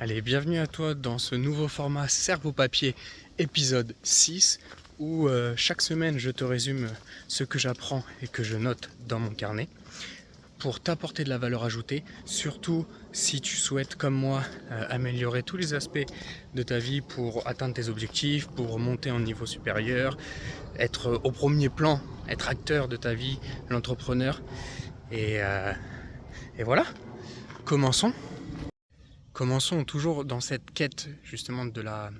Allez, bienvenue à toi dans ce nouveau format Cerveau Papier épisode 6 où chaque semaine je te résume ce que j'apprends et que je note dans mon carnet pour t'apporter de la valeur ajoutée, surtout si tu souhaites comme moi améliorer tous les aspects de ta vie pour atteindre tes objectifs, pour monter en niveau supérieur, être au premier plan, être acteur de ta vie, l'entrepreneur. Et voilà, commençons. Commençons toujours dans cette quête justement de la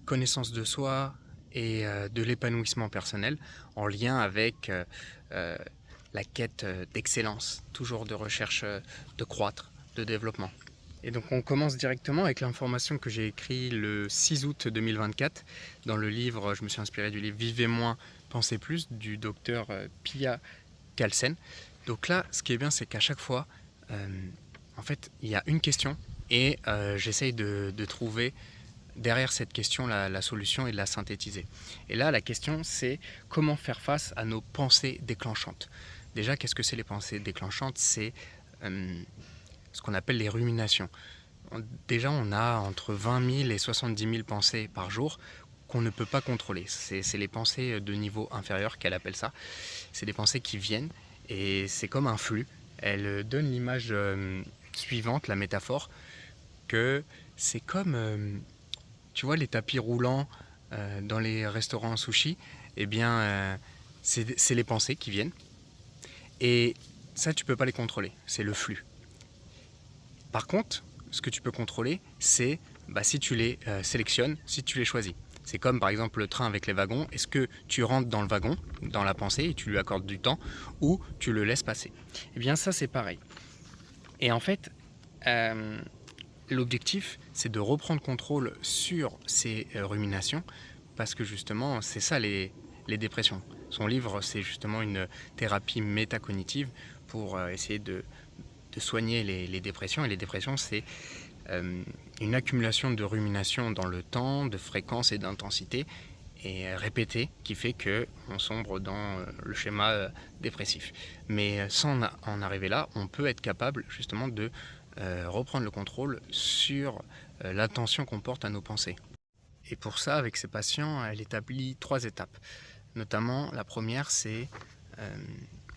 connaissance de soi et de l'épanouissement personnel en lien avec euh, la quête d'excellence, toujours de recherche de croître, de développement. Et donc on commence directement avec l'information que j'ai écrite le 6 août 2024 dans le livre, je me suis inspiré du livre Vivez moins, pensez plus du docteur Pia Kalsen. Donc là, ce qui est bien, c'est qu'à chaque fois, en fait, il y a une question et j'essaye de trouver derrière cette question la solution et de la synthétiser. Et là, la question, c'est comment faire face à nos pensées déclenchantes. Déjà, qu'est-ce que c'est les pensées déclenchantes? C'est ce qu'on appelle les ruminations. Déjà, on a entre 20 000 et 70 000 pensées par jour qu'on ne peut pas contrôler. C'est les pensées de niveau inférieur qu'elle appelle ça. C'est des pensées qui viennent et c'est comme un flux. Elle donne l'image suivante, la métaphore, que c'est comme, tu vois, les tapis roulants dans les restaurants sushi. Eh bien, c'est les pensées qui viennent. Et ça, tu peux pas les contrôler. C'est le flux. Par contre, ce que tu peux contrôler, c'est si tu les sélectionnes, si tu les choisis. C'est comme par exemple le train avec les wagons. Est-ce que tu rentres dans le wagon, dans la pensée, et tu lui accordes du temps, ou tu le laisses passer? Eh bien ça c'est pareil. Et en fait, l'objectif c'est de reprendre contrôle sur ces ruminations, parce que justement c'est ça les dépressions. Son livre c'est justement une thérapie métacognitive pour essayer de soigner les dépressions. Et les dépressions c'est une accumulation de ruminations dans le temps, de fréquence et d'intensité, et répétée, qui fait qu'on sombre dans le schéma dépressif. Mais sans en arriver là, on peut être capable justement de reprendre le contrôle sur l'attention qu'on porte à nos pensées. Et pour ça, avec ses patients, elle établit 3 étapes. Notamment, la première, c'est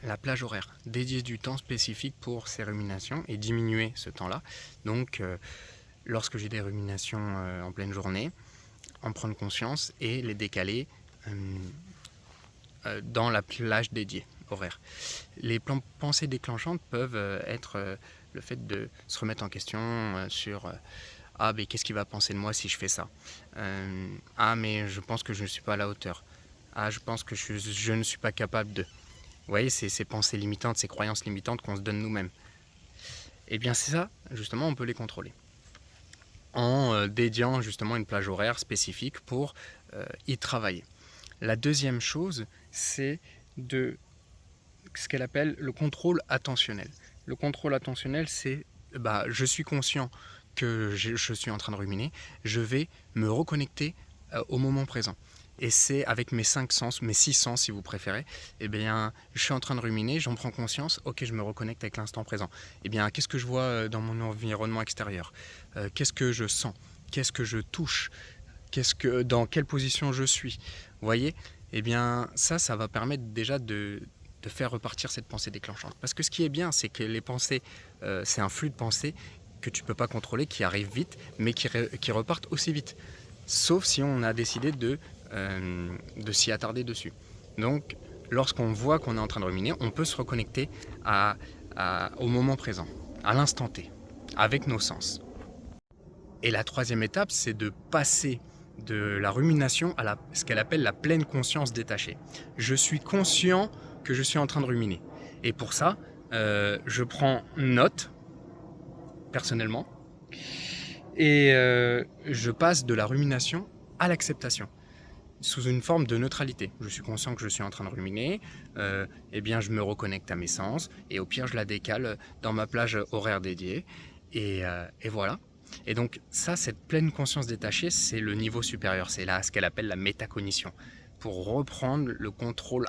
la plage horaire, dédier du temps spécifique pour ces ruminations et diminuer ce temps-là. Donc, lorsque j'ai des ruminations en pleine journée, en prendre conscience et les décaler dans la plage dédiée horaire. Les pensées déclenchantes peuvent être le fait de se remettre en question sur ah mais qu'est-ce qu'il va penser de moi si je fais ça, ah mais je pense que je ne suis pas à la hauteur, ah je pense que je ne suis pas capable de. Vous voyez, c'est ces pensées limitantes, ces croyances limitantes qu'on se donne nous-mêmes. Et bien c'est ça, justement, on peut les contrôler en dédiant justement une plage horaire spécifique pour y travailler. La deuxième chose, c'est de ce qu'elle appelle le contrôle attentionnel. Le contrôle attentionnel, c'est je suis conscient que je suis en train de ruminer, je vais me reconnecter au moment présent. Et c'est avec mes 5 sens, mes 6 sens si vous préférez, eh bien, je suis en train de ruminer, j'en prends conscience, ok, je me reconnecte avec l'instant présent. Eh bien, qu'est-ce que je vois dans mon environnement extérieur? Qu'est-ce que je sens? Qu'est-ce que je touche? Dans quelle position je suis? Vous voyez? Eh bien, ça va permettre déjà de faire repartir cette pensée déclenchante. Parce que ce qui est bien, c'est que les pensées, c'est un flux de pensées que tu ne peux pas contrôler, qui arrive vite, mais qui repartent aussi vite. Sauf si on a décidé de s'y attarder dessus. Donc, lorsqu'on voit qu'on est en train de ruminer, on peut se reconnecter au moment présent, à l'instant T, avec nos sens. Et la troisième étape, c'est de passer de la rumination à ce qu'elle appelle la pleine conscience détachée. Je suis conscient que je suis en train de ruminer. Et pour ça, je prends note, personnellement, et je passe de la rumination à l'acceptation, sous une forme de neutralité. Je suis conscient que je suis en train de ruminer, eh bien je me reconnecte à mes sens, et au pire je la décale dans ma plage horaire dédiée, et voilà. Et donc ça, cette pleine conscience détachée, c'est le niveau supérieur, c'est là ce qu'elle appelle la métacognition, pour reprendre le contrôle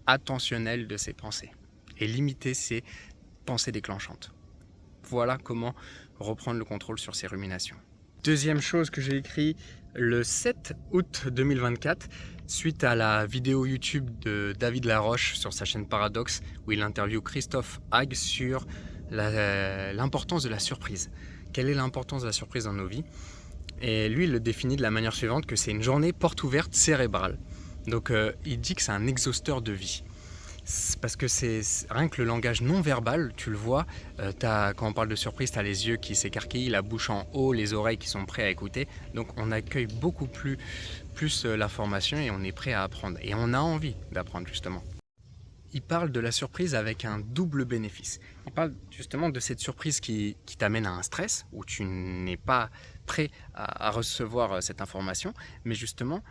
attentionnel de ses pensées, et limiter ses pensées déclenchantes. Voilà comment reprendre le contrôle sur ses ruminations. Deuxième chose que j'ai écrit le 7 août 2024, suite à la vidéo YouTube de David Laroche sur sa chaîne Paradox, où il interviewe Christophe Hague sur l'importance de la surprise. Quelle est l'importance de la surprise dans nos vies? Et lui, il le définit de la manière suivante, que c'est une journée porte ouverte cérébrale. Donc il dit que c'est un exhausteur de vie. Parce que c'est rien que le langage non verbal, tu le vois, quand on parle de surprise, tu as les yeux qui s'écarquillent, la bouche en haut, les oreilles qui sont prêts à écouter. Donc on accueille beaucoup plus l'information et on est prêt à apprendre. Et on a envie d'apprendre justement. Il parle de la surprise avec un double bénéfice. Il parle justement de cette surprise qui t'amène à un stress, où tu n'es pas prêt à recevoir cette information, mais justement,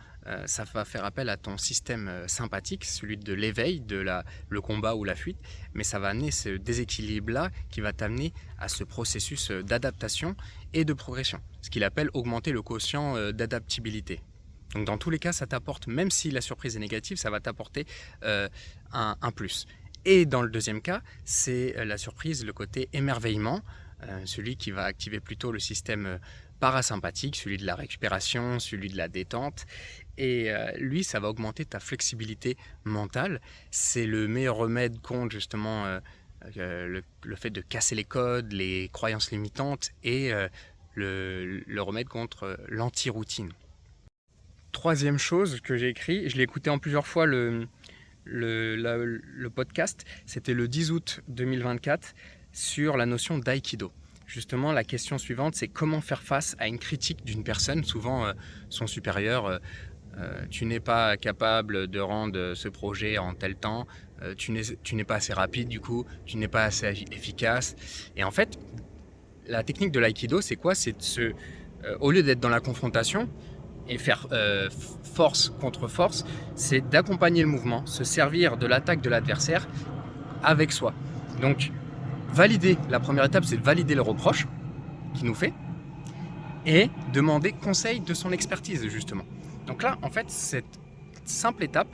ça va faire appel à ton système sympathique, celui de l'éveil, le combat ou la fuite, mais ça va amener ce déséquilibre-là qui va t'amener à ce processus d'adaptation et de progression, ce qu'il appelle augmenter le quotient d'adaptabilité. Donc dans tous les cas, ça t'apporte, même si la surprise est négative, ça va t'apporter un plus. Et dans le deuxième cas, c'est la surprise, le côté émerveillement, celui qui va activer plutôt le système parasympathique, celui de la récupération, celui de la détente. Et lui, ça va augmenter ta flexibilité mentale. C'est le meilleur remède contre justement le fait de casser les codes, les croyances limitantes et le remède contre l'anti-routine. Troisième chose que j'ai écrit, je l'ai écouté en plusieurs fois le podcast, c'était le 10 août 2024 sur la notion d'aïkido. Justement, la question suivante, c'est comment faire face à une critique d'une personne, souvent son supérieur. Tu n'es pas capable de rendre ce projet en tel temps, tu n'es pas assez rapide du coup, tu n'es pas assez efficace. Et en fait, la technique de l'aïkido, c'est quoi? C'est au lieu d'être dans la confrontation, et faire force contre force, c'est d'accompagner le mouvement, se servir de l'attaque de l'adversaire avec soi. Donc, la première étape, c'est de valider le reproche qu'il nous fait et demander conseil de son expertise, justement. Donc là, en fait, cette simple étape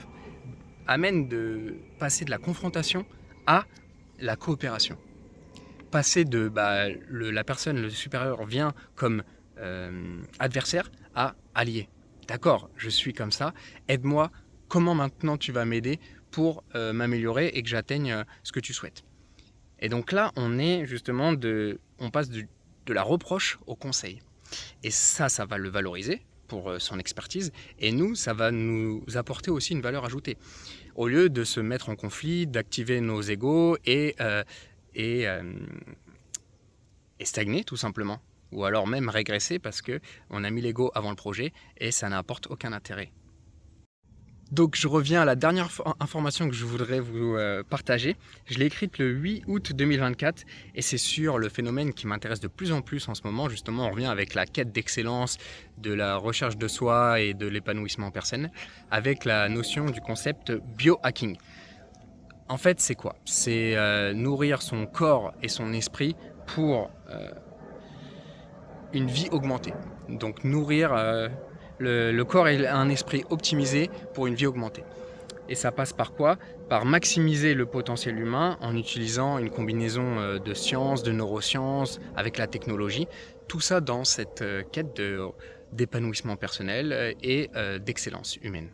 amène de passer de la confrontation à la coopération. Passer de la personne, le supérieur vient comme adversaire à allié. D'accord, je suis comme ça, aide-moi, comment maintenant tu vas m'aider pour m'améliorer et que j'atteigne ce que tu souhaites. Et donc là, on passe de la reproche au conseil. Et ça va le valoriser pour son expertise, et nous, ça va nous apporter aussi une valeur ajoutée. Au lieu de se mettre en conflit, d'activer nos égos et stagner tout simplement. Ou alors même régresser parce qu'on a mis l'ego avant le projet et ça n'apporte aucun intérêt. Donc je reviens à la dernière information que je voudrais vous partager. Je l'ai écrite le 8 août 2024 et c'est sur le phénomène qui m'intéresse de plus en plus en ce moment. Justement, on revient avec la quête d'excellence, de la recherche de soi et de l'épanouissement personnel avec la notion du concept biohacking. En fait, c'est quoi? C'est nourrir son corps et son esprit pour une vie augmentée. Donc nourrir le corps et un esprit optimisé pour une vie augmentée. Et ça passe par quoi? Par maximiser le potentiel humain en utilisant une combinaison de sciences, de neurosciences, avec la technologie. Tout ça dans cette quête d'épanouissement personnel et d'excellence humaine.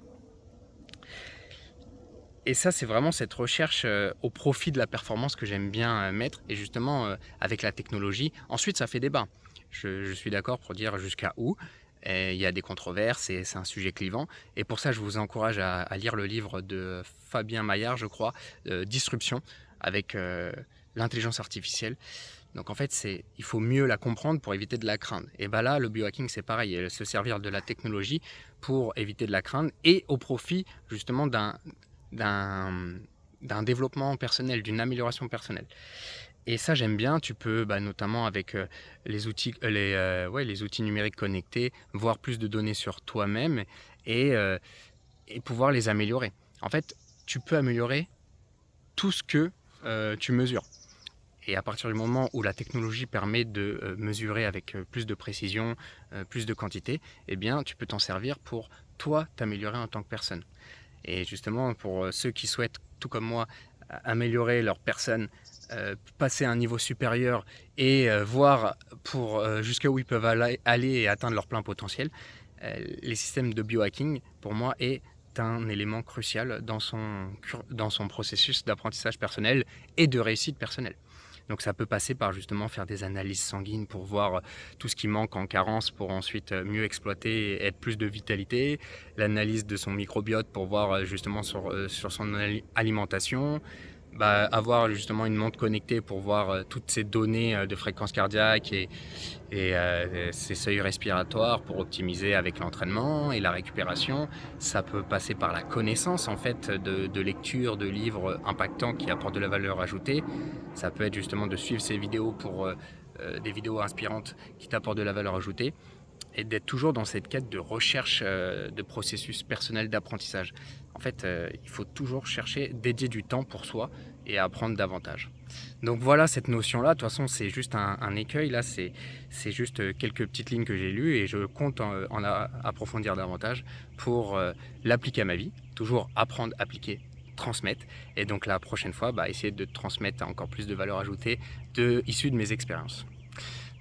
Et ça, c'est vraiment cette recherche au profit de la performance que j'aime bien mettre. Et justement, avec la technologie, ensuite, ça fait débat. Je suis d'accord pour dire jusqu'à où. Il y a des controverses et c'est un sujet clivant. Et pour ça, je vous encourage à lire le livre de Fabien Maillard, je crois, Disruption, avec l'intelligence artificielle. Donc en fait, il faut mieux la comprendre pour éviter de la craindre. Et bien là, le biohacking, c'est pareil, se servir de la technologie pour éviter de la craindre et au profit justement d'un développement personnel, d'une amélioration personnelle. Et ça, j'aime bien. Tu peux, notamment avec les outils numériques connectés, voir plus de données sur toi-même et pouvoir les améliorer. En fait, tu peux améliorer tout ce que tu mesures. Et à partir du moment où la technologie permet de mesurer avec plus de précision, plus de quantité, eh bien, tu peux t'en servir pour toi t'améliorer en tant que personne. Et justement, pour ceux qui souhaitent, tout comme moi, améliorer leur personne passer à un niveau supérieur et voir jusqu'à où ils peuvent aller et atteindre leur plein potentiel, les systèmes de biohacking, pour moi, est un élément crucial dans son processus d'apprentissage personnel et de réussite personnelle. Donc ça peut passer par justement faire des analyses sanguines pour voir tout ce qui manque en carence pour ensuite mieux exploiter et être plus de vitalité, l'analyse de son microbiote pour voir justement sur son alimentation, avoir justement une montre connectée pour voir toutes ces données de fréquence cardiaque et ses seuils respiratoires pour optimiser avec l'entraînement et la récupération. Ça peut passer par la connaissance en fait de lecture de livres impactants qui apportent de la valeur ajoutée. Ça peut être justement de suivre ces vidéos pour des vidéos inspirantes qui t'apportent de la valeur ajoutée et d'être toujours dans cette quête de recherche de processus personnel d'apprentissage. En fait, il faut toujours chercher, dédier du temps pour soi et apprendre davantage. Donc voilà cette notion-là, de toute façon c'est juste un écueil, là c'est juste quelques petites lignes que j'ai lues et je compte en approfondir davantage pour l'appliquer à ma vie, toujours apprendre, appliquer, transmettre et donc la prochaine fois essayer de transmettre encore plus de valeur ajoutée issue de mes expériences.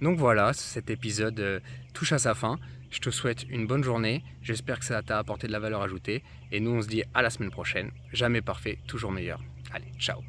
Donc voilà, cet épisode touche à sa fin. Je te souhaite une bonne journée, j'espère que ça t'a apporté de la valeur ajoutée et nous on se dit à la semaine prochaine. Jamais parfait, toujours meilleur. Allez, ciao.